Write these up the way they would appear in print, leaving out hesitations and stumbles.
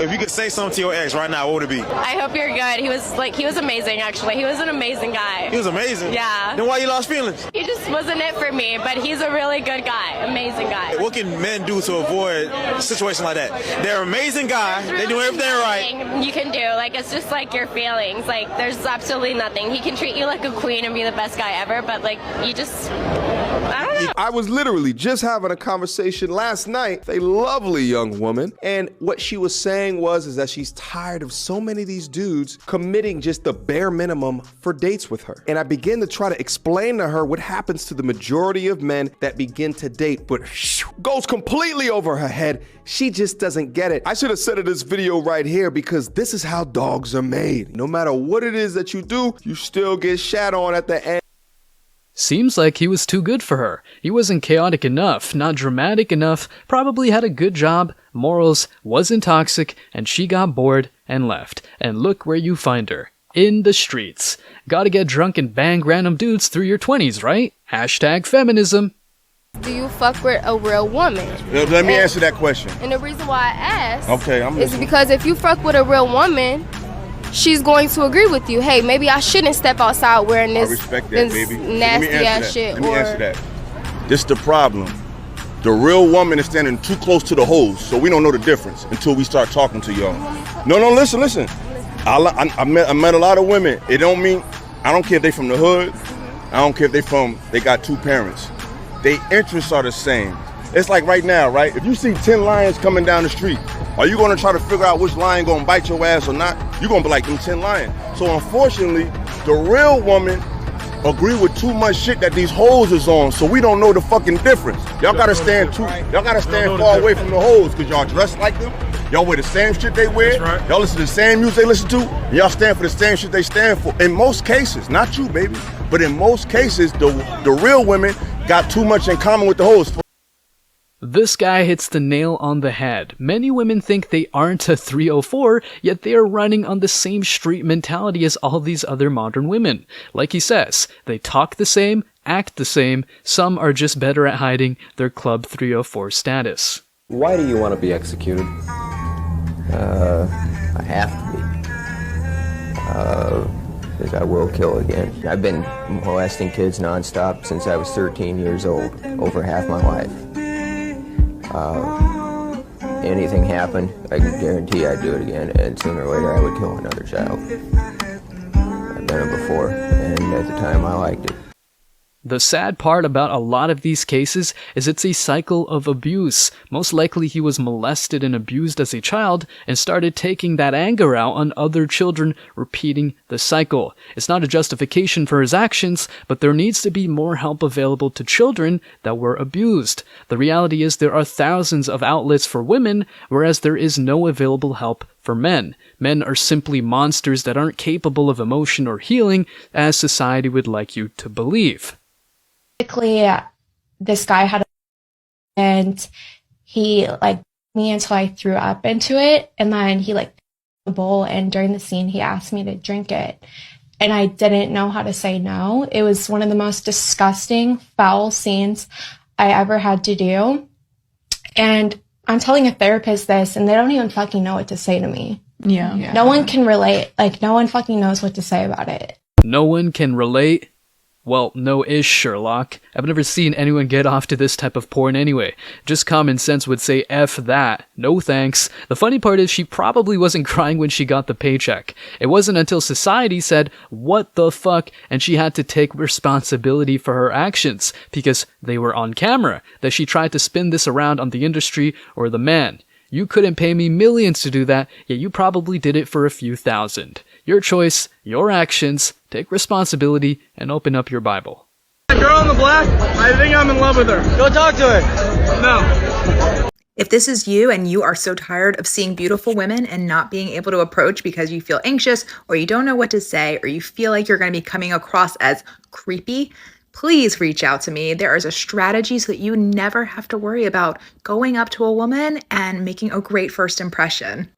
If you could say something to your ex right now, what would it be? I hope you're good. He was amazing, actually. He was an amazing guy. He was amazing? Yeah. Then why you lost feelings? He just wasn't it for me, but he's a really good guy. Amazing guy. What can men do to avoid a situation like that? They're an amazing guy. They do everything right. You can do. Like, it's just like your feelings. Like, there's absolutely nothing. He can treat you like a queen and be the best guy ever, but like, you just, I don't know. I was literally just having a conversation last night with a lovely young woman, and what she was saying is that she's tired of so many of these dudes committing just the bare minimum for dates with her. And I began to try to explain to her what happens to the majority of men that begin to date, but goes completely over her head. She just doesn't get it. I should have said in this video right here, because this is how dogs are made. No matter what it is that you do, you still get shat on at the end. Seems like he was too good for her. He wasn't chaotic enough, not dramatic enough, probably had a good job, morals, wasn't toxic, and she got bored and left. And look where you find her. In the streets. Gotta get drunk and bang random dudes through your 20s, right? Hashtag feminism. Do you fuck with a real woman? Let me answer that question. And the reason why I asked I'm is because if you fuck with a real woman, she's going to agree with you. Hey, maybe I shouldn't step outside wearing this, I respect that, this baby. nasty ass shit. Let me answer that. This is the problem. The real woman is standing too close to the hoes, so we don't know the difference until we start talking to y'all. No, listen. I met a lot of women. It don't mean, I don't care if they from the hood. I don't care if they got two parents. Their interests are the same. It's like right now, right? If you see 10 lions coming down the street, are you gonna try to figure out which lion gonna bite your ass or not? You're gonna be like them 10 lions. So unfortunately, the real woman agree with too much shit that these hoes is on, so we don't know the fucking difference. Y'all gotta stand far away from the hoes, cause y'all dress like them. Y'all wear the same shit they wear. Y'all listen to the same music they listen to. And y'all stand for the same shit they stand for. In most cases, not you, baby, but in most cases, the real women got too much in common with the hoes. This guy hits the nail on the head. Many women think they aren't a 304, yet they are running on the same street mentality as all these other modern women. Like he says, they talk the same, act the same, some are just better at hiding their Club 304 status. Why do you want to be executed? I have to be. Because I will kill again. I've been molesting kids nonstop since I was 13 years old, over half my life. Anything happened, I can guarantee I'd do it again, and sooner or later I would kill another child. I've done it before, and at the time I liked it. The sad part about a lot of these cases is it's a cycle of abuse. Most likely he was molested and abused as a child and started taking that anger out on other children, repeating the cycle. It's not a justification for his actions, but there needs to be more help available to children that were abused. The reality is there are thousands of outlets for women, whereas there is no available help for men. Men are simply monsters that aren't capable of emotion or healing, as society would like you to believe. Basically, this guy had and he me until I threw up into it, and then he the bowl, and during the scene he asked me to drink it, and I didn't know how to say no. It was one of the most disgusting, foul scenes I ever had to do, and I'm telling a therapist this, and they don't even fucking know what to say to me. Yeah. No one can relate. No one fucking knows what to say about it. No one can relate? Well, no-ish, Sherlock. I've never seen anyone get off to this type of porn anyway. Just common sense would say F that. No thanks. The funny part is she probably wasn't crying when she got the paycheck. It wasn't until society said, "What the fuck?" and she had to take responsibility for her actions, because they were on camera, that she tried to spin this around on the industry or the man. You couldn't pay me millions to do that, yet you probably did it for a few thousand. Your choice, your actions, take responsibility, and open up your Bible. The girl in the black, I think I'm in love with her. Go talk to her. No. If this is you and you are so tired of seeing beautiful women and not being able to approach because you feel anxious or you don't know what to say or you feel like you're going to be coming across as creepy, please reach out to me. There is a strategy so that you never have to worry about going up to a woman and making a great first impression.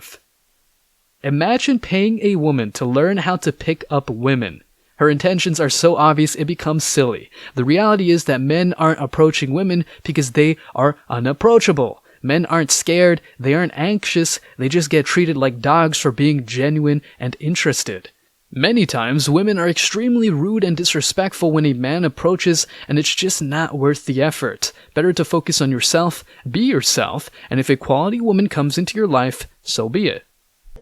Imagine paying a woman to learn how to pick up women. Her intentions are so obvious it becomes silly. The reality is that men aren't approaching women because they are unapproachable. Men aren't scared, they aren't anxious, they just get treated like dogs for being genuine and interested. Many times, women are extremely rude and disrespectful when a man approaches, and it's just not worth the effort. Better to focus on yourself, be yourself, and if a quality woman comes into your life, so be it.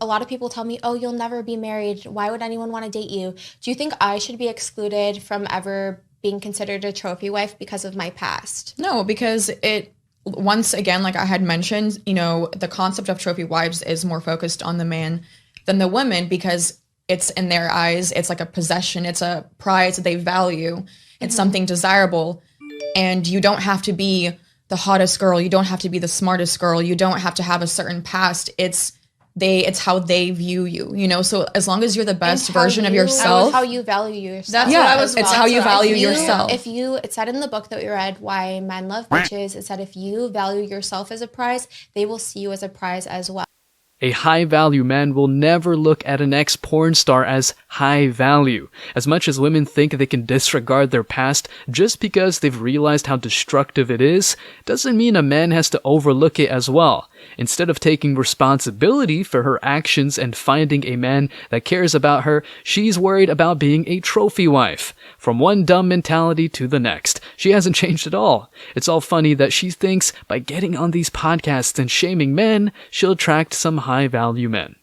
A lot of people tell me, oh, you'll never be married. Why would anyone want to date you? Do you think I should be excluded from ever being considered a trophy wife because of my past? No, because once again, like I had mentioned, the concept of trophy wives is more focused on the man than the women because it's in their eyes, it's like a possession, it's a prize that they value, it's something desirable, and you don't have to be the hottest girl, you don't have to be the smartest girl, you don't have to have a certain past, it's how they view you, so as long as you're the best version of yourself. How you value yourself. That's what I was. It's how you value yourself. It said in the book that we read, Why Men Love Bitches, it said if you value yourself as a prize, they will see you as a prize as well. A high-value man will never look at an ex-porn star as high value. As much as women think they can disregard their past just because they've realized how destructive it is, doesn't mean a man has to overlook it as well. Instead of taking responsibility for her actions and finding a man that cares about her, she's worried about being a trophy wife. From one dumb mentality to the next. She hasn't changed at all. It's all funny that she thinks by getting on these podcasts and shaming men, she'll attract some high-value men.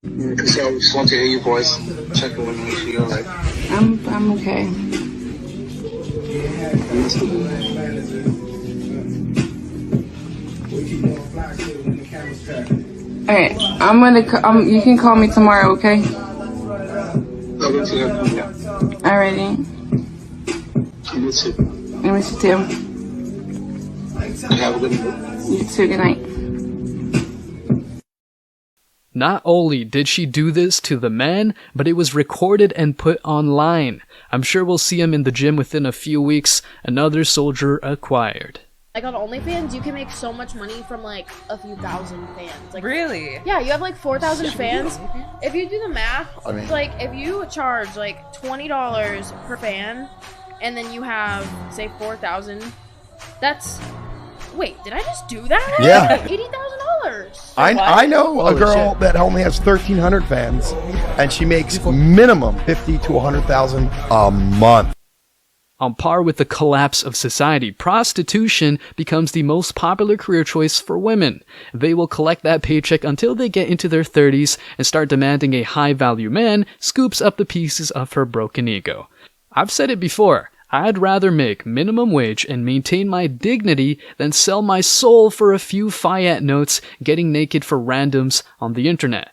So I just want to hear you boys check in with me if you're like. I'm okay. Alright, I'm gonna. You can call me tomorrow, okay? Alrighty. You too. I miss you too. Have a good night. You too. Good night. Not only did she do this to the men, but it was recorded and put online. I'm sure we'll see him in the gym within a few weeks. Another soldier acquired. Like on OnlyFans, you can make so much money from like a few thousand fans. Like Really? Yeah, you have like 4,000 fans. If you do the math, like if you charge like $20 per fan, and then you have say 4,000, that's. Wait, did I just do that? Yeah. $80,000. I know a girl that only has 1,300 fans, and she makes minimum $50,000 to $100,000 a month. On par with the collapse of society, prostitution becomes the most popular career choice for women. They will collect that paycheck until they get into their 30s and start demanding a high-value man scoops up the pieces of her broken ego. I've said it before. I'd rather make minimum wage and maintain my dignity than sell my soul for a few Fayette notes getting naked for randoms on the internet.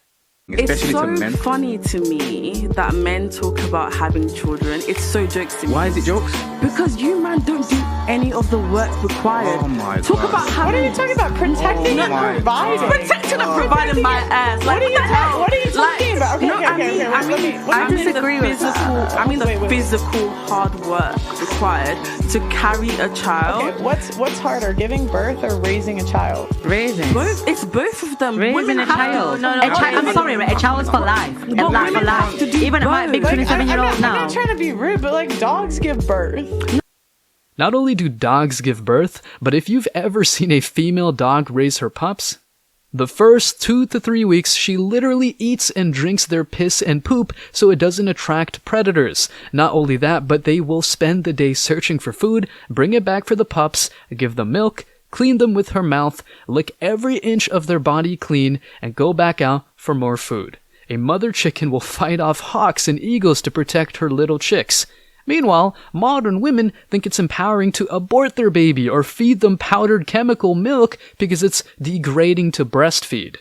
It's so funny to me that men talk about having children. It's so jokes to me. Why is it jokes? Because you man don't do any of the work required. Oh my Talk God. about having. What are you talking about? Protecting and providing. Protecting and providing my ass. Like, what are you talking about? Okay, I disagree with that. I mean the physical hard work required to carry a child. Okay, what's harder, giving birth or raising a child? Raising. It's both of them. Raising Women a child. I'm sorry, a child is for life. A life for life. Even if my big 27-year-old now. I'm not trying to be rude, but like dogs give birth. Not only do dogs give birth, but if you've ever seen a female dog raise her pups, the first 2 to 3 weeks she literally eats and drinks their piss and poop so it doesn't attract predators. Not only that, but they will spend the day searching for food, bring it back for the pups, give them milk, clean them with her mouth, lick every inch of their body clean, and go back out for more food. A mother chicken will fight off hawks and eagles to protect her little chicks. Meanwhile, modern women think it's empowering to abort their baby or feed them powdered chemical milk because it's degrading to breastfeed.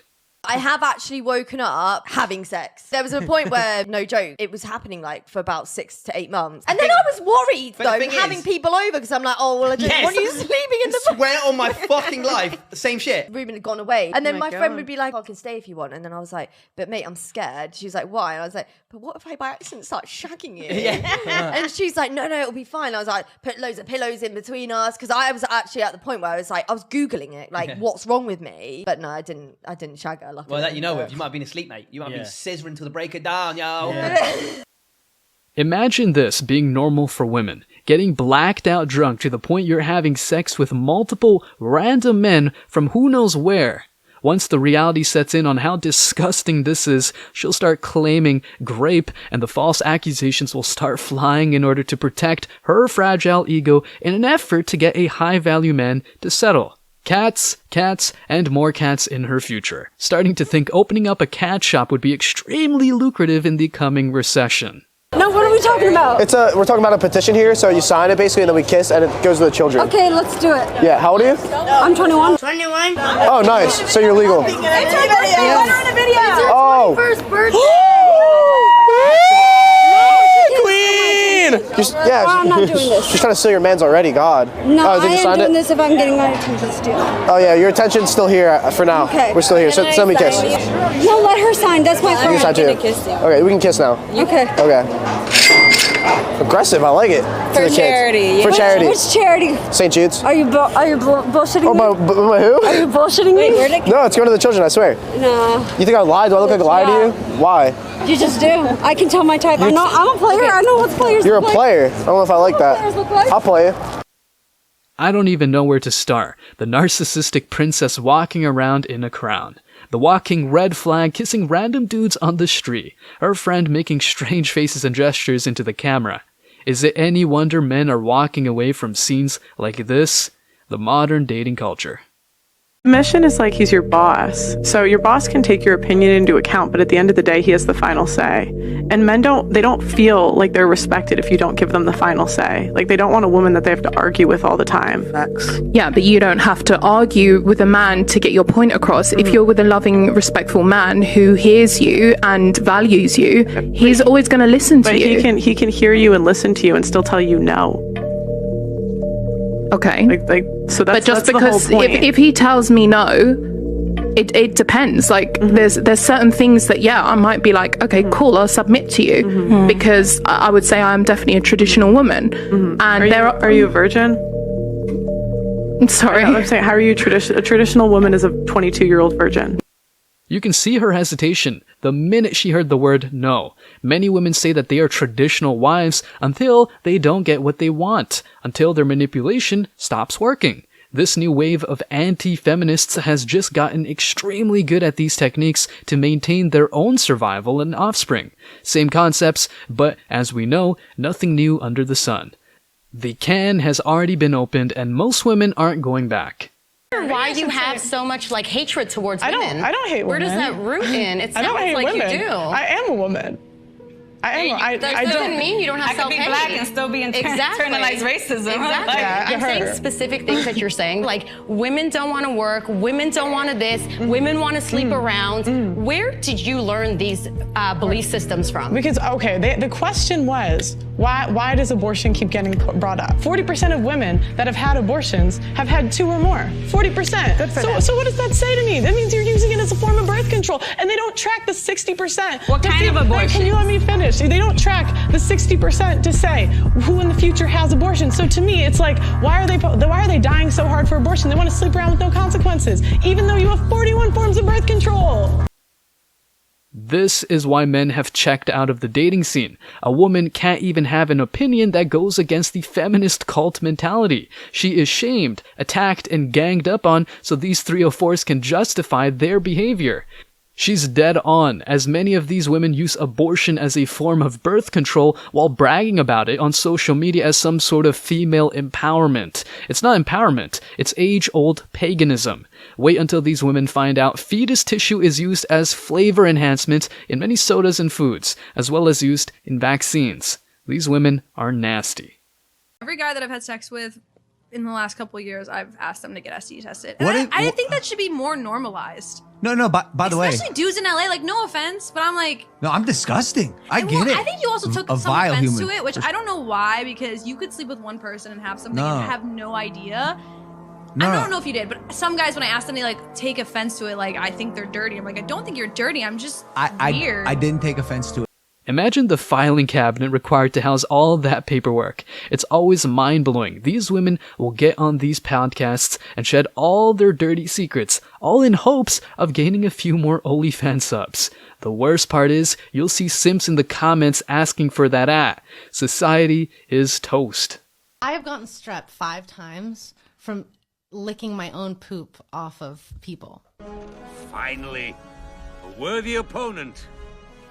I have actually woken up having sex. There was a point where, no joke, it was happening like for about 6 to 8 months. And then I was worried though, having people over because I'm like, oh, well, I don't want you sleeping in the room. Swear on my fucking life, the same shit. Ruben had gone away. And then my friend would be like, I can stay if you want. And then I was like, but mate, I'm scared. She was like, why? And I was like, but what if I by accident start shagging you? And she's like, no, it'll be fine. I was like, put loads of pillows in between us. Because I was actually at the point where I was like, I was Googling it, like, what's wrong with me? But no, I didn't shag her. Luckily. Well, that you know of. You might have been asleep, mate. You might have been scissoring till the break of dawn, yo. Imagine this being normal for women, getting blacked out drunk to the point you're having sex with multiple random men from who knows where. Once the reality sets in on how disgusting this is, she'll start claiming grape and the false accusations will start flying in order to protect her fragile ego in an effort to get a high-value man to settle. Cats, cats, and more cats in her future. Starting to think opening up a cat shop would be extremely lucrative in the coming recession. No, what are we talking about? We're talking about a petition here, so you sign it basically and then we kiss and it goes to the children. Okay, let's do it. Yeah, how old are you? I'm 21. 21? Oh, nice. So you're legal. It's her birthday. Let her in a video. It's her Oh. 21st birthday. Queen! Well, I'm not doing this. She's trying to steal your mans already, God. No, Oh, did I you am sign doing it? this if I'm getting my attention still. Oh yeah, your attention's still here for now. Okay. We're still here. So send me a kiss. No, let her sign. That's my You friend. can sign too. Okay, we can kiss now. Okay. Okay. Aggressive, I like it. To the kids. For charity. Which charity? St. Jude's. Are you bullshitting me? My who? Are you bullshitting me? No, it's going to the children, I swear. No. You think I lied? Do I look like I lied to you? Why? You just do. I can tell my type. I'm a player. I know what players You're a look like. player. I don't know if I like that. players look like. I'll play it. I don't even know where to start. The narcissistic princess walking around in a crown. The walking red flag kissing random dudes on the street. Her friend making strange faces and gestures into the camera. Is it any wonder men are walking away from scenes like this? The modern dating culture. Mission is like he's your boss. So your boss can take your opinion into account, but at the end of the day, he has the final say. And men don't feel like they're respected if you don't give them the final say. Like they don't want a woman that they have to argue with all the time. Yeah, but you don't have to argue with a man to get your point across. If you're with a loving, respectful man who hears you and values you, he's always going to listen to you. But he can hear you and listen to you and still tell you no. Okay. So but just that's because the whole point. if he tells me no, it depends. Like there's certain things that I might be like, okay, cool, I'll submit to you because I would say I'm definitely a traditional woman. And are you a virgin? Sorry, I'm saying, how are you a traditional woman is a 22-year-old virgin? You can see her hesitation the minute she heard the word no. Many women say that they are traditional wives until they don't get what they want, until their manipulation stops working. This new wave of anti-feminists has just gotten extremely good at these techniques to maintain their own survival and offspring. Same concepts, but as we know, nothing new under the sun. The can has already been opened and most women aren't going back. Why you have so much hatred towards women? I don't hate women. Where does that root in? It I don't sounds hate like women. you do. I am a woman. I doesn't mean you don't have I could be self-hate. black and still be internalized racism. Exactly. Yeah, I'm saying specific things that you're saying, like women don't want to work, women don't want to this, women want to sleep around. Where did you learn these belief systems from? Because the question was why does abortion keep getting brought up? 40% of women that have had abortions have had 2 or more. 40%. Good for them. So what does that say to me? That means you're using it as a form of birth control, and they don't track the 60%. What kind of abortion? Can you let me finish? They don't track the 60% to say who in the future has abortion. So to me, it's like, why are they dying so hard for abortion? They want to sleep around with no consequences, even though you have 41 forms of birth control. This is why men have checked out of the dating scene. A woman can't even have an opinion that goes against the feminist cult mentality. She is shamed, attacked, and ganged up on so these 304s can justify their behavior. She's dead on, as many of these women use abortion as a form of birth control while bragging about it on social media as some sort of female empowerment. It's not empowerment, it's age-old paganism. Wait until these women find out fetus tissue is used as flavor enhancement in many sodas and foods, as well as used in vaccines. These women are nasty. Every guy that I've had sex with in the last couple of years, I've asked them to get STD tested. What And I think that should be more normalized. No, by the way. Especially dudes in LA, no offense, but I'm like... No, I'm disgusting. I get it. I think you also took A some vile offense human. to it, which I don't know why, because you could sleep with one person and have something No. and have no idea. No, I don't know if you did, but some guys, when I ask them, they take offense to it, I think they're dirty. I'm like, I don't think you're dirty, I'm just weird. I didn't take offense to it. Imagine the filing cabinet required to house all that paperwork. It's always mind-blowing. These women will get on these podcasts and shed all their dirty secrets, all in hopes of gaining a few more OnlyFans subs. The worst part is, you'll see simps in the comments asking for that Society is toast. I have gotten strep 5 times from licking my own poop off of people. Finally, a worthy opponent.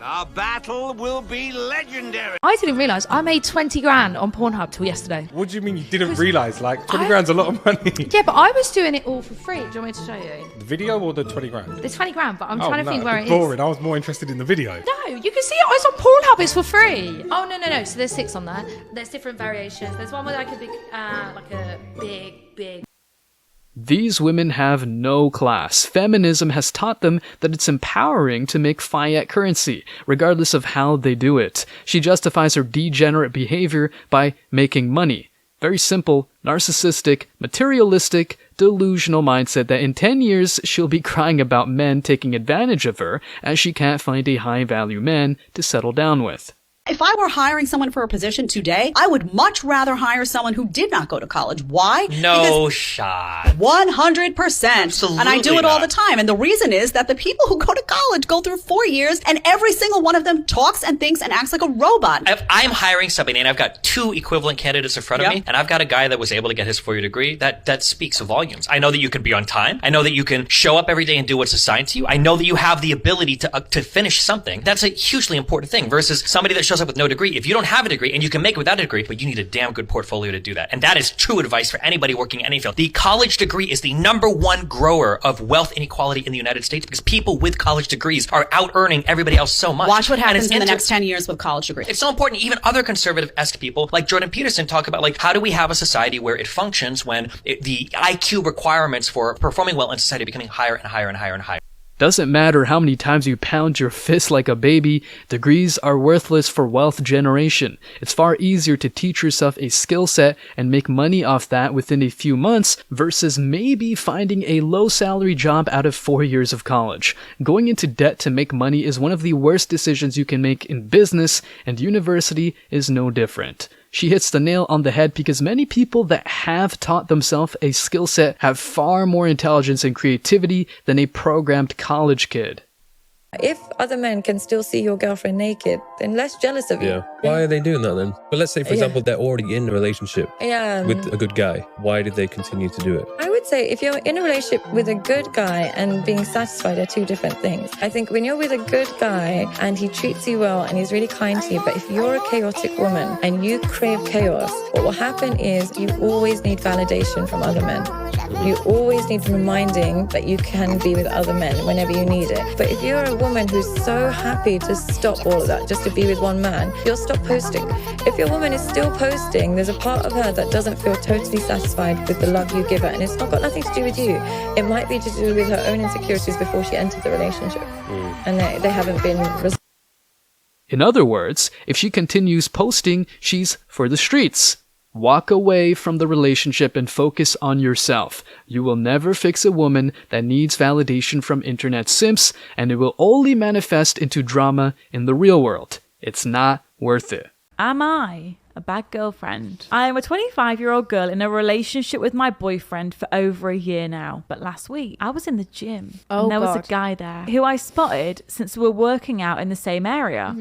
Our battle will be legendary. I didn't realise I made 20 grand on Pornhub till yesterday. What do you mean you didn't realise? Like, 20 grand's a lot of money. Yeah, but I was doing it all for free. Do you want me to show you? The video or the 20 grand? The 20 grand, but I'm trying to think where it is. Boring. I was more interested in the video. No, you can see it. It's on Pornhub. It's for free. Oh, no. So there's 6 on there. There's different variations. There's one with like a big... These women have no class. Feminism has taught them that it's empowering to make fiat currency, regardless of how they do it. She justifies her degenerate behavior by making money. Very simple, narcissistic, materialistic, delusional mindset that in 10 years she'll be crying about men taking advantage of her as she can't find a high-value man to settle down with. If I were hiring someone for a position today, I would much rather hire someone who did not go to college. Why? No shot. 100%. Absolutely and I do it all not. the time. And the reason is that the people who go to college go through 4 years and every single one of them talks and thinks and acts like a robot. If I'm hiring somebody and I've got 2 equivalent candidates in front of me, and I've got a guy that was able to get his 4-year degree, that speaks volumes. I know that you can be on time. I know that you can show up every day and do what's assigned to you. I know that you have the ability to finish something. That's a hugely important thing versus somebody that shows up with no degree. If you don't have a degree, and you can make it without a degree, but you need a damn good portfolio to do that. And that is true advice for anybody working in any field. The college degree is the #1 grower of wealth inequality in the United States because people with college degrees are out earning everybody else so much. Watch what happens in the next 10 years with college degrees. It's so important. Even other conservative-esque people like Jordan Peterson talk about, like, how do we have a society where it functions when the IQ requirements for performing well in society are becoming higher and higher and higher and higher. Doesn't matter how many times you pound your fist like a baby, degrees are worthless for wealth generation. It's far easier to teach yourself a skill set and make money off that within a few months versus maybe finding a low salary job out of 4 years of college. Going into debt to make money is one of the worst decisions you can make in business, and university is no different. She hits the nail on the head because many people that have taught themselves a skill set have far more intelligence and creativity than a programmed college kid. If other men can still see your girlfriend naked, then less jealous of you. Yeah. Why are they doing that then? But let's say, for example, they're already in a relationship with a good guy. Why did they continue to do it? I would say if you're in a relationship with a good guy and being satisfied are 2 different things. I think when you're with a good guy and he treats you well and he's really kind to you, but if you're a chaotic woman and you crave chaos, what will happen is you always need validation from other men. You always need reminding that you can be with other men whenever you need it. But if you're a woman who's so happy to stop all of that just to be with one man, you'll stop posting. If your woman is still posting, there's a part of her that doesn't feel totally satisfied with the love you give her, and it's not got nothing to do with you. It might be to do with her own insecurities before she entered the relationship, and they haven't been resolved. In other words, if she continues posting, she's for the streets. Walk away from the relationship and focus on yourself. You will never fix a woman that needs validation from internet simps, and it will only manifest into drama in the real world. It's not worth it. Am I a bad girlfriend? I am a 25-year-old girl in a relationship with my boyfriend for over a year now. But last week, I was in the gym and there was a guy there who I spotted since we were working out in the same area.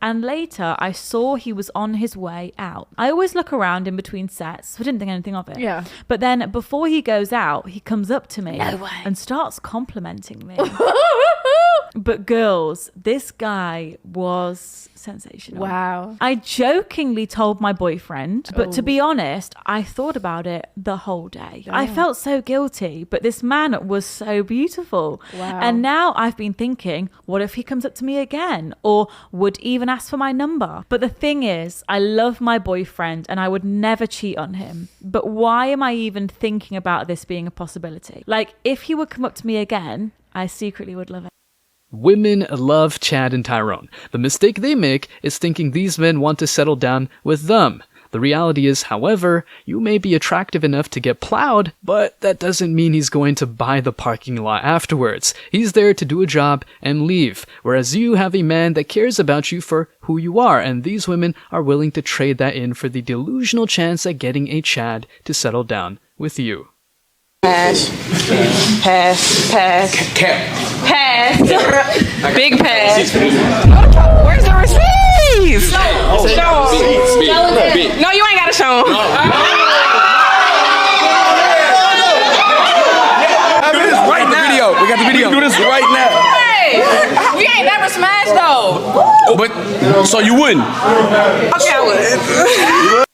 And later, I saw he was on his way out. I always look around in between sets, so I didn't think anything of it. Yeah. But then before he goes out, he comes up to me and starts complimenting me. But girls, this guy was sensational. Wow. I jokingly told my boyfriend, but to be honest, I thought about it the whole day. I felt so guilty, but this man was so beautiful. Wow. And now I've been thinking, what if he comes up to me again or would even ask for my number? But the thing is, I love my boyfriend and I would never cheat on him. But why am I even thinking about this being a possibility? Like, if he would come up to me again, I secretly would love it. Women love Chad and Tyrone. The mistake they make is thinking these men want to settle down with them. The reality is, however, you may be attractive enough to get plowed, but that doesn't mean he's going to buy the parking lot afterwards. He's there to do a job and leave, whereas you have a man that cares about you for who you are, and these women are willing to trade that in for the delusional chance at getting a Chad to settle down with you. Pass. Pass. Pass. Pass. Big pass. Where's the receipts? Show them. No, you ain't got to show them. Right now. We got the video. We can do this right now. Hey, we ain't never smashed though. Oh, but so you wouldn't? Okay, I would.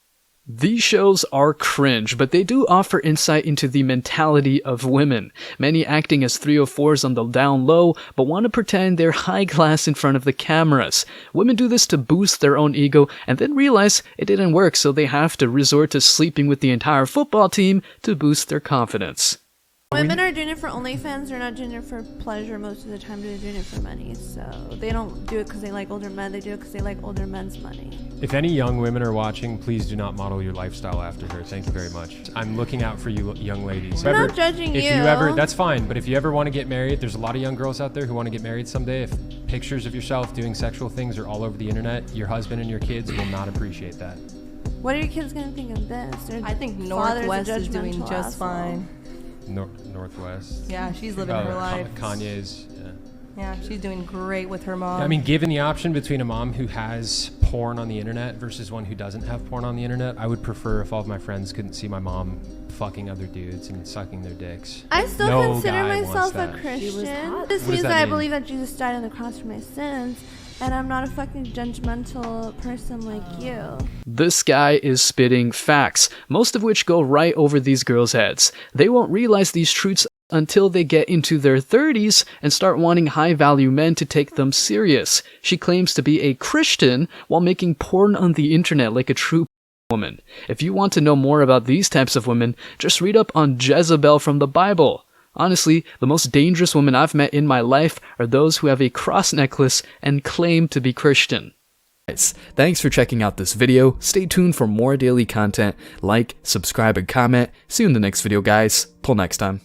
These shows are cringe, but they do offer insight into the mentality of women. Many acting as 304s on the down low, but want to pretend they're high class in front of the cameras. Women do this to boost their own ego and then realize it didn't work, so they have to resort to sleeping with the entire football team to boost their confidence. Women are doing it for OnlyFans. They're not doing it for pleasure most of the time. They're doing it for money. So they don't do it because they like older men. They do it because they like older men's money. If any young women are watching, please do not model your lifestyle after her. Thank you very much. I'm looking out for you young ladies. I'm not judging if you. That's fine. But if you ever want to get married, there's a lot of young girls out there who want to get married someday. If pictures of yourself doing sexual things are all over the internet, your husband and your kids will not appreciate that. What are your kids going to think of this? I think Northwest is doing just fine. Northwest. Yeah, she's living her life. Kanye's. Yeah, she's doing great with her mom. I mean, given the option between a mom who has porn on the internet versus one who doesn't have porn on the internet, I would prefer if all of my friends couldn't see my mom fucking other dudes and sucking their dicks. I still consider myself a Christian. Christian. This means that I believe that Jesus died on the cross for my sins. And I'm not a fucking judgmental person like you. This guy is spitting facts, most of which go right over these girls' heads. They won't realize these truths until they get into their 30s and start wanting high-value men to take them serious. She claims to be a Christian while making porn on the internet like a true woman. If you want to know more about these types of women, just read up on Jezebel from the Bible. Honestly, the most dangerous women I've met in my life are those who have a cross necklace and claim to be Christian. Guys, thanks for checking out this video. Stay tuned for more daily content. Like, subscribe, and comment. See you in the next video, guys. Till next time.